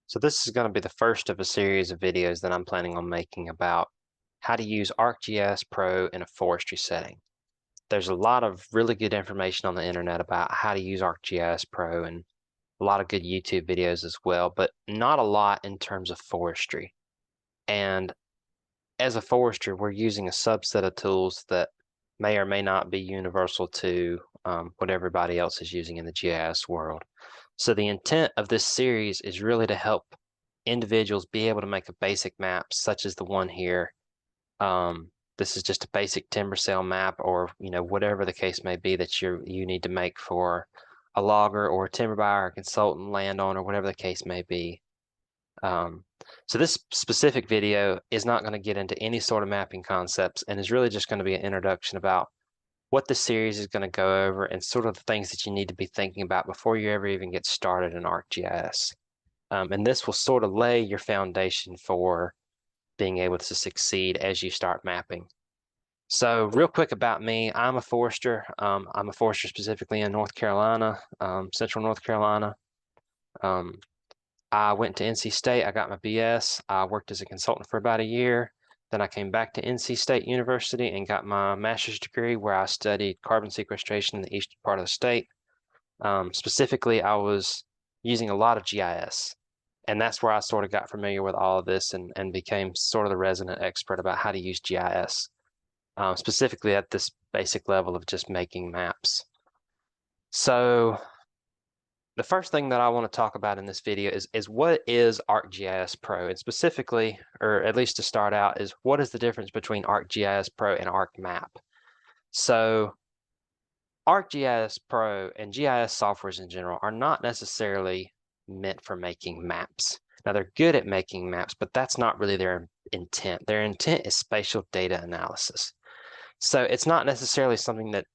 So this is going to be the first of a series of videos that I'm planning on making about how to use ArcGIS Pro in a forestry setting. There's a lot of really good information on the internet about how to use ArcGIS Pro and a lot of good YouTube videos as well, but not a lot in terms of forestry. And as a forester, we're using a subset of tools that may or may not be universal to what everybody else is using in the GIS world. So the intent of this series is really to help individuals be able to make a basic map such as the one here. This is just a basic timber sale map, or whatever the case may be that you need to make for a logger or a timber buyer, or consultant, landowner, whatever the case may be. So this specific video is not going to get into any sort of mapping concepts and is really just going to be an introduction about what the series is going to go over and sort of the things that you need to be thinking about before you ever even get started in ArcGIS. And this will sort of lay your foundation for being able to succeed as you start mapping. So real quick about me, I'm a forester. I'm a forester specifically in North Carolina, central North Carolina. I went to NC State, I got my BS. I worked as a consultant for about a year. Then I came back to NC State University and got my master's degree where I studied carbon sequestration in the eastern part of the state. Specifically, I was using a lot of GIS. And that's where I sort of got familiar with all of this and became sort of the resident expert about how to use GIS, specifically at this basic level of just making maps. So the first thing that I want to talk about in this video is what is ArcGIS Pro, and specifically, or at least to start out, is what is the difference between ArcGIS Pro and ArcMap. So ArcGIS Pro and GIS softwares in general are not necessarily meant for making maps. Now they're good at making maps, but that's not really their intent. Their intent is spatial data analysis. So it's not necessarily something that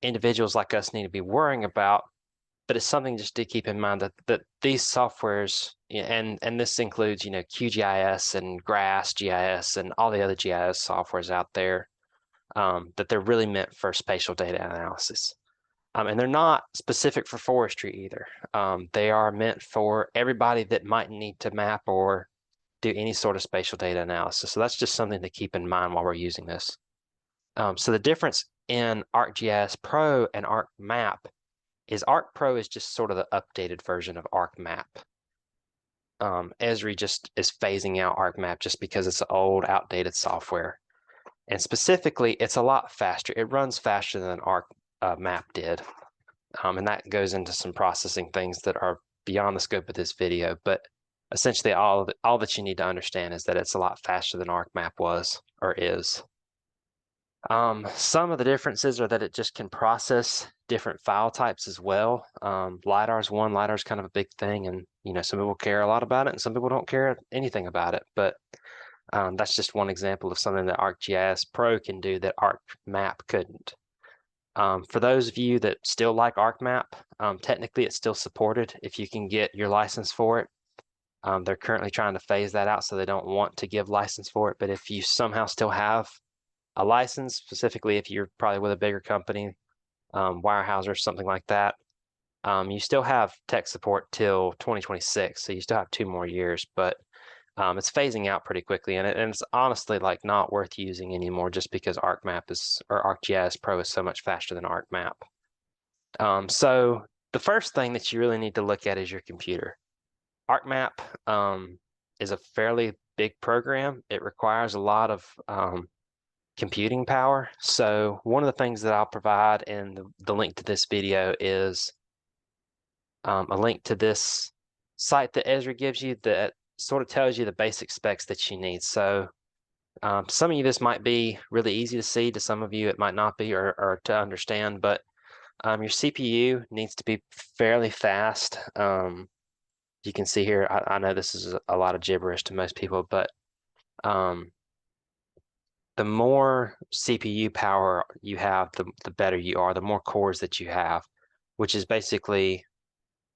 individuals like us need to be worrying about, but it's something just to keep in mind that these softwares, and this includes, QGIS and GRASS GIS and all the other GIS softwares out there, that they're really meant for spatial data analysis. And they're not specific for forestry either. They are meant for everybody that might need to map or do any sort of spatial data analysis. So that's just something to keep in mind while we're using this. So the difference in ArcGIS Pro and ArcMap is ArcPro is just sort of the updated version of ArcMap. Esri just is phasing out ArcMap just because it's old, outdated software. And specifically, it's a lot faster. It runs faster than ArcMap did. And that goes into some processing things that are beyond the scope of this video. But essentially, all that you need to understand is that it's a lot faster than ArcMap was or is. Some of the differences are that it just can process different file types as well. LiDAR's one. LiDAR's kind of a big thing, and some people care a lot about it, and some people don't care anything about it. But that's just one example of something that ArcGIS Pro can do that ArcMap couldn't. For those of you that still like ArcMap, technically it's still supported if you can get your license for it. They're currently trying to phase that out, so they don't want to give license for it. But if you somehow still have a license, specifically if you're probably with a bigger company, Weyerhaeuser or something like that, you still have tech support till 2026, so you still have 2 more years, but it's phasing out pretty quickly, and it's honestly like not worth using anymore just because ArcGIS Pro is so much faster than ArcMap. So the first thing that you really need to look at is your computer. ArcMap is a fairly big program. It requires a lot of computing power. So one of the things that I'll provide in the link to this video is a link to this site that Esri gives you that sort of tells you the basic specs that you need. So some of you, this might be really easy to see. To some of you, it might not be, or to understand, but your CPU needs to be fairly fast. You can see here, I know this is a lot of gibberish to most people, but the more CPU power you have, the better you are, the more cores that you have, which is basically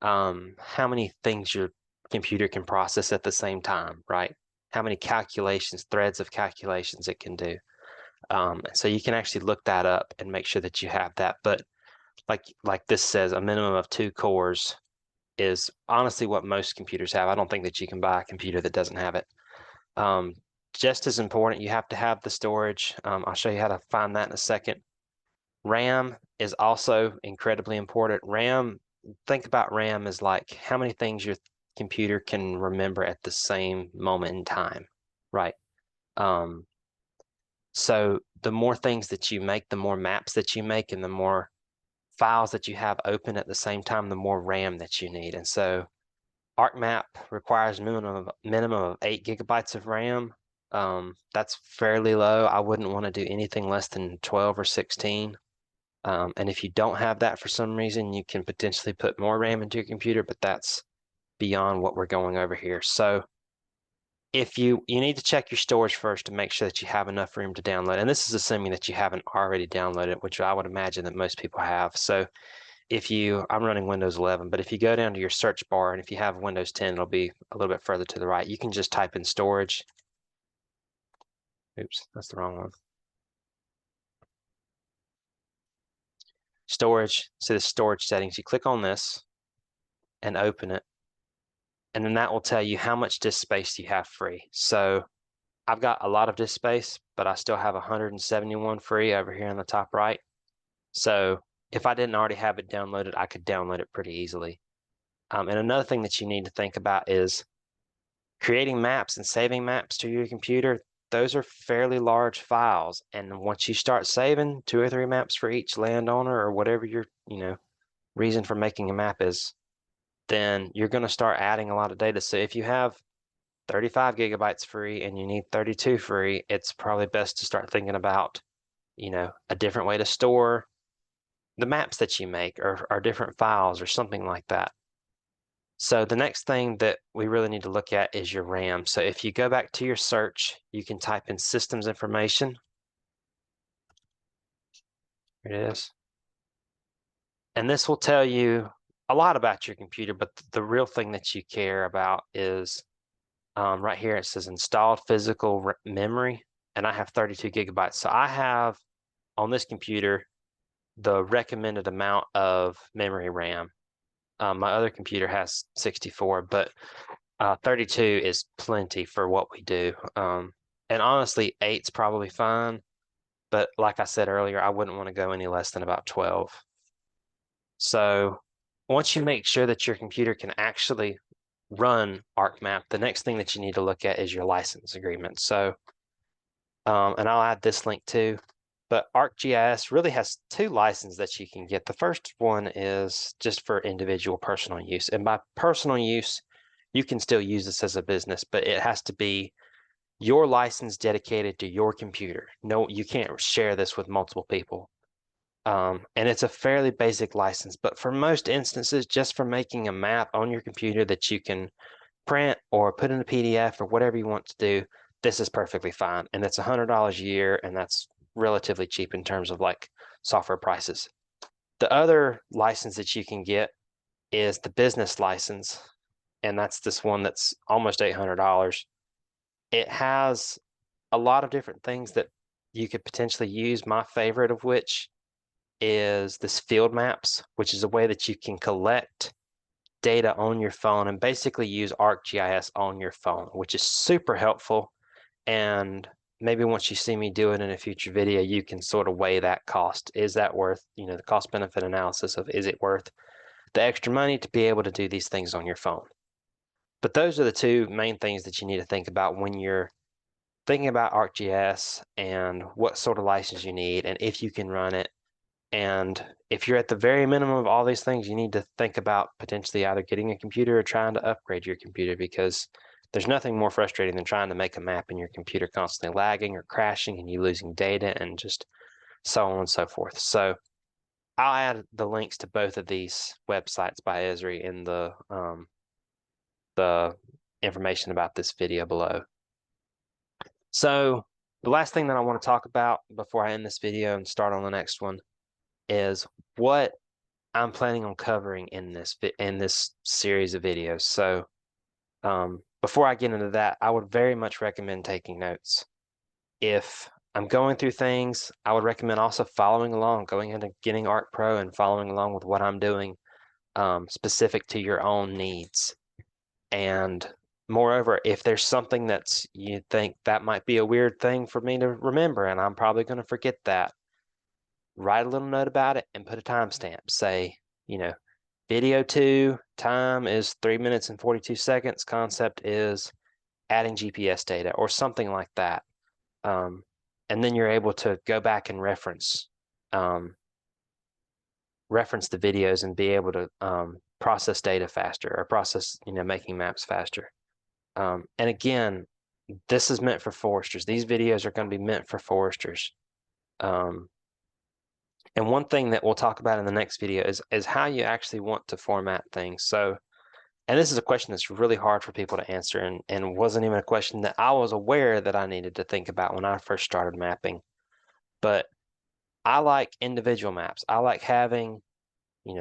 how many things your computer can process at the same time, right? How many calculations, threads of calculations it can do. So you can actually look that up and make sure that you have that. But like this says, a minimum of 2 cores is honestly what most computers have. I don't think that you can buy a computer that doesn't have it. Just as important, you have to have the storage. I'll show you how to find that in a second. RAM is also incredibly important. RAM, think about RAM as like how many things your computer can remember at the same moment in time, right? So the more things that you make, the more maps that you make, and the more files that you have open at the same time, the more RAM that you need. And so ArcMap requires minimum of 8 gigabytes of RAM. That's fairly low. I wouldn't want to do anything less than 12 or 16. And if you don't have that for some reason, you can potentially put more RAM into your computer, but that's beyond what we're going over here. So if you need to check your storage first to make sure that you have enough room to download. And this is assuming that you haven't already downloaded it, which I would imagine that most people have. So I'm running Windows 11, but if you go down to your search bar, and if you have Windows 10, it'll be a little bit further to the right. You can just type in storage. Oops, that's the wrong one. Storage, so the storage settings, you click on this and open it. And then that will tell you how much disk space you have free. So I've got a lot of disk space, but I still have 171 free over here on the top right. So if I didn't already have it downloaded, I could download it pretty easily. And another thing that you need to think about is creating maps and saving maps to your computer. Those are fairly large files. And once you start saving 2 or 3 maps for each landowner or whatever your, reason for making a map is, then you're going to start adding a lot of data. So if you have 35 gigabytes free and you need 32 free, it's probably best to start thinking about, a different way to store the maps that you make or different files or something like that. So the next thing that we really need to look at is your RAM. So if you go back to your search, you can type in systems information. Here it is. And this will tell you a lot about your computer, but the real thing that you care about is right here. It says installed physical memory, and I have 32 gigabytes. So I have on this computer the recommended amount of memory RAM. My other computer has 64, but 32 is plenty for what we do. And honestly, 8's probably fine, but like I said earlier, I wouldn't want to go any less than about 12. So once you make sure that your computer can actually run ArcMap, the next thing that you need to look at is your license agreement. So, and I'll add this link too, but ArcGIS really has 2 licenses that you can get. The first one is just for individual personal use. And by personal use, you can still use this as a business, but it has to be your license dedicated to your computer. No, you can't share this with multiple people. And it's a fairly basic license, but for most instances, just for making a map on your computer that you can print or put in a PDF or whatever you want to do, this is perfectly fine. And it's $100 a year, and that's relatively cheap in terms of like software prices. The other license that you can get is the business license, and that's this one that's almost $800. It has a lot of different things that you could potentially use. My favorite of which is this field maps, which is a way that you can collect data on your phone and basically use ArcGIS on your phone, which is super helpful. And maybe once you see me do it in a future video, you can sort of weigh that cost. Is that worth, the cost benefit analysis of is it worth the extra money to be able to do these things on your phone? But those are the 2 main things that you need to think about when you're thinking about ArcGIS and what sort of license you need and if you can run it. And if you're at the very minimum of all these things, you need to think about potentially either getting a computer or trying to upgrade your computer, because there's nothing more frustrating than trying to make a map and your computer constantly lagging or crashing and you losing data and just so on and so forth. So I'll add the links to both of these websites by Esri in the information about this video below. So the last thing that I want to talk about before I end this video and start on the next one is what I'm planning on covering in this series of videos. So before I get into that, I would very much recommend taking notes. If I'm going through things, I would recommend also following along, going into getting Arc Pro and following along with what I'm doing. specific to your own needs. And moreover, if there's something that's you think that might be a weird thing for me to remember, and I'm probably going to forget that, write a little note about it and put a timestamp. Say, video 2, time is 3 minutes and 42 seconds. Concept is adding GPS data or something like that. And then you're able to go back and reference the videos and be able to process data faster or process, making maps faster. And again, this is meant for foresters. These videos are going to be meant for foresters. And one thing that we'll talk about in the next video is how you actually want to format things. So, and this is a question that's really hard for people to answer and wasn't even a question that I was aware that I needed to think about when I first started mapping. But I like individual maps. I like having,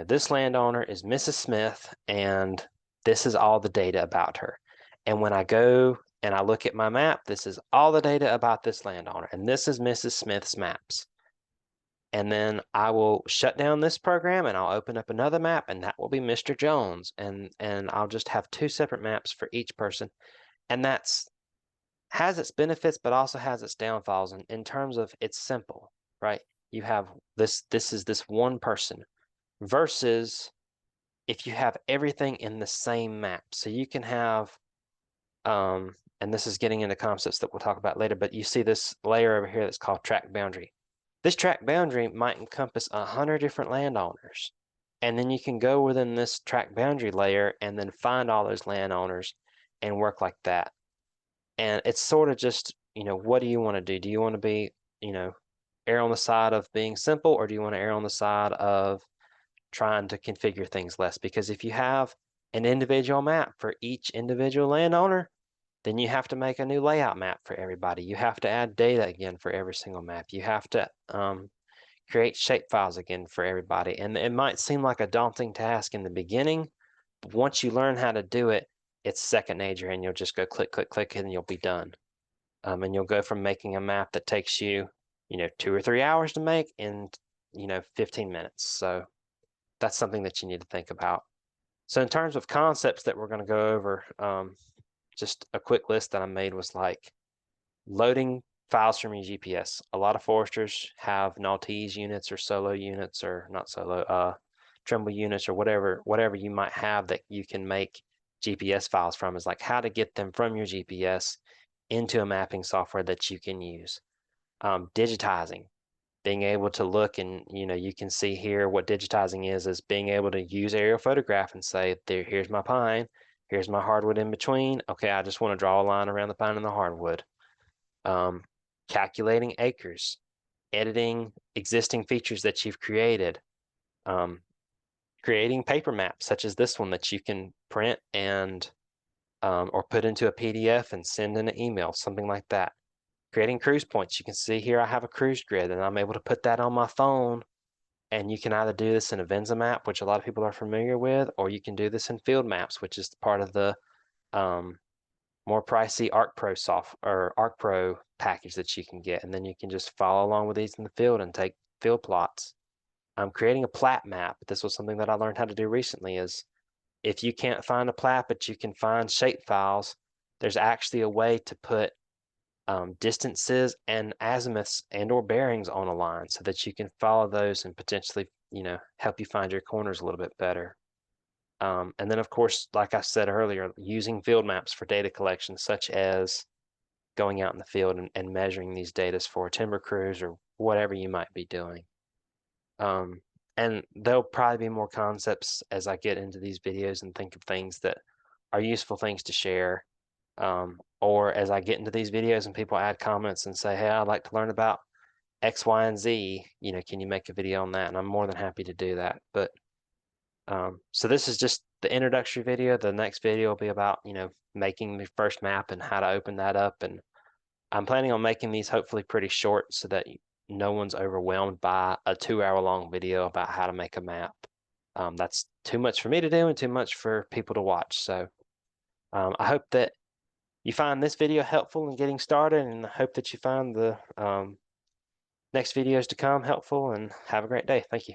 this landowner is Mrs. Smith and this is all the data about her. And when I go and I look at my map, this is all the data about this landowner and this is Mrs. Smith's maps. And then I will shut down this program and I'll open up another map and that will be Mr. Jones. And I'll just have 2 separate maps for each person. And that's has its benefits, but also has its downfalls in terms of it's simple, right? You have this is this one person versus if you have everything in the same map. So you can have, and this is getting into concepts that we'll talk about later, but you see this layer over here that's called tract boundary. This tract boundary might encompass 100 different landowners. And then you can go within this tract boundary layer and then find all those landowners and work like that. And it's sort of just, what do you want to do? Do you want to be, err on the side of being simple, or do you want to err on the side of trying to configure things less? Because if you have an individual map for each individual landowner, then you have to make a new layout map for everybody. You have to add data again for every single map. You have to create shapefiles again for everybody. And it might seem like a daunting task in the beginning, but once you learn how to do it, it's second nature and you'll just go click, click, click, and you'll be done. And you'll go from making a map that takes you, 2 or 3 hours to make in, 15 minutes. So that's something that you need to think about. So in terms of concepts that we're going to go over, just a quick list that I made was like loading files from your GPS. A lot of foresters have Maltese units or solo units, or not solo, Trimble units, or whatever you might have that you can make GPS files from. Is like how to get them from your GPS into a mapping software that you can use. Digitizing, being able to look and you can see here what digitizing is being able to use aerial photograph and say, here's my pine, here's my hardwood in between. Okay, I just want to draw a line around the pine and the hardwood. Calculating acres, editing existing features that you've created, creating paper maps such as this one that you can print and or put into a PDF and send in an email, something like that. Creating cruise points. You can see here I have a cruise grid and I'm able to put that on my phone, and you can either do this in a Venza map, which a lot of people are familiar with, or you can do this in field maps, which is part of the more pricey ArcPro package that you can get, and then you can just follow along with these in the field and take field plots. Creating a plat map. This was something that I learned how to do recently. Is if you can't find a plat but you can find shape files, there's actually a way to put distances and azimuths and or bearings on a line so that you can follow those and potentially help you find your corners a little bit better. And then of course, like I said earlier, using field maps for data collection, such as going out in the field and measuring these data for timber crews or whatever you might be doing. And there'll probably be more concepts as I get into these videos and think of things that are useful things to share. Or as I get into these videos and people add comments and say, hey, I'd like to learn about X, Y, and Z, can you make a video on that? And I'm more than happy to do that. But so this is just the introductory video. The next video will be about, making the first map and how to open that up. And I'm planning on making these hopefully pretty short so that no one's overwhelmed by a 2-hour-long video about how to make a map. That's too much for me to do and too much for people to watch. So I hope that you find this video helpful in getting started, and I hope that you find the next videos to come helpful, and have a great day. Thank you.